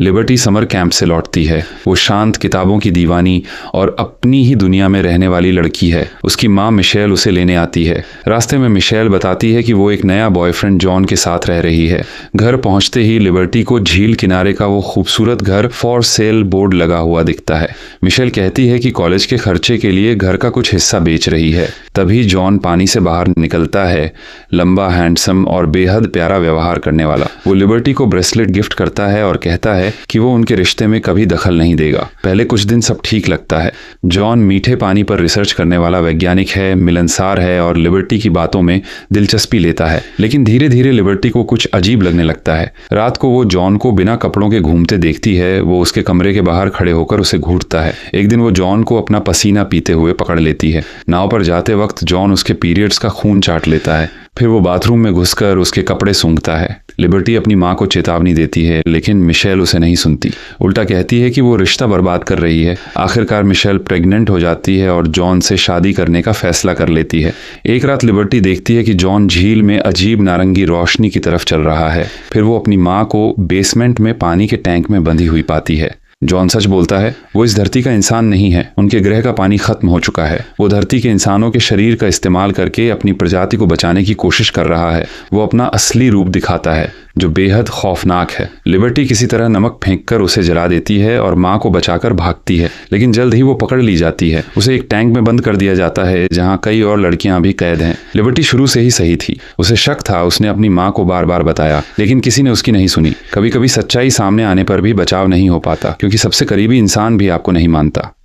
Liberty summer camp से लौटती है। वो शांत, किताबों की दीवानी और अपनी ही दुनिया में रहने वाली लड़की है। उसकी माँ मिशेल उसे लेने आती है। रास्ते में मिशेल बताती है कि वो एक नया बॉयफ्रेंड जॉन के साथ रह रही है। घर पहुंचते ही लिबर्टी को झील किनारे का वो खूबसूरत घर फॉर सेल बोर्ड लगा हुआ दिखता है। मिशेल कहती है कि कॉलेज के खर्चे के लिए घर का कुछ हिस्सा बेच रही है। तभी जॉन पानी से बाहर निकलता है, लंबा, हैंडसम और बेहद प्यारा व्यवहार करने वाला। वो लिबर्टी को ब्रेसलेट गिफ्ट करता है और कहता है कि वो उनके रिश्ते में कभी दखल नहीं देगा। पहले कुछ दिन सब ठीक लगता है। जॉन मीठे पानी पर रिसर्च करने वाला वैज्ञानिक है, मिलनसार है और लिबर्टी की बातों में दिलचस्पी लेता है। लेकिन धीरे धीरे लिबर्टी को कुछ अजीब लगने लगता है। रात को वो जॉन को बिना कपड़ों के घूमते देखती है। वो उसके कमरे के बाहर खड़े होकर उसे घूरता है। एक दिन वो जॉन को अपना पसीना पीते हुए पकड़ लेती है। नाव पर जाते वक्त जॉन उसके पीरियड्स का खून चाट लेता है। फिर वो बाथरूम में घुसकर उसके कपड़े सूंघता है। लिबर्टी अपनी माँ को चेतावनी देती है, लेकिन मिशेल उसे नहीं सुनती। उल्टा कहती है कि वो रिश्ता बर्बाद कर रही है। आखिरकार मिशेल प्रेग्नेंट हो जाती है और जॉन से शादी करने का फैसला कर लेती है। एक रात लिबर्टी देखती है कि जॉन झील में अजीब नारंगी रोशनी की तरफ चल रहा है। फिर वो अपनी माँ को बेसमेंट में पानी के टैंक में बंधी हुई पाती है। जॉन सच बोलता है। वो इस धरती का इंसान नहीं है। उनके ग्रह का पानी खत्म हो चुका है। वो धरती के इंसानों के शरीर का इस्तेमाल करके अपनी प्रजाति को बचाने की कोशिश कर रहा है। वो अपना असली रूप दिखाता है, जो बेहद खौफनाक है। लिबर्टी किसी तरह नमक फेंककर उसे जला देती है और माँ को बचाकर भागती है, लेकिन जल्द ही वो पकड़ ली जाती है। उसे एक टैंक में बंद कर दिया जाता है, जहाँ कई और लड़कियां भी कैद हैं। लिबर्टी शुरू से ही सही थी। उसे शक था। उसने अपनी माँ को बार बार बताया, लेकिन किसी ने उसकी नहीं सुनी। कभी कभी सच्चाई सामने आने पर भी बचाव नहीं हो पाता, क्योंकि सबसे करीबी इंसान भी आपको नहीं मानता।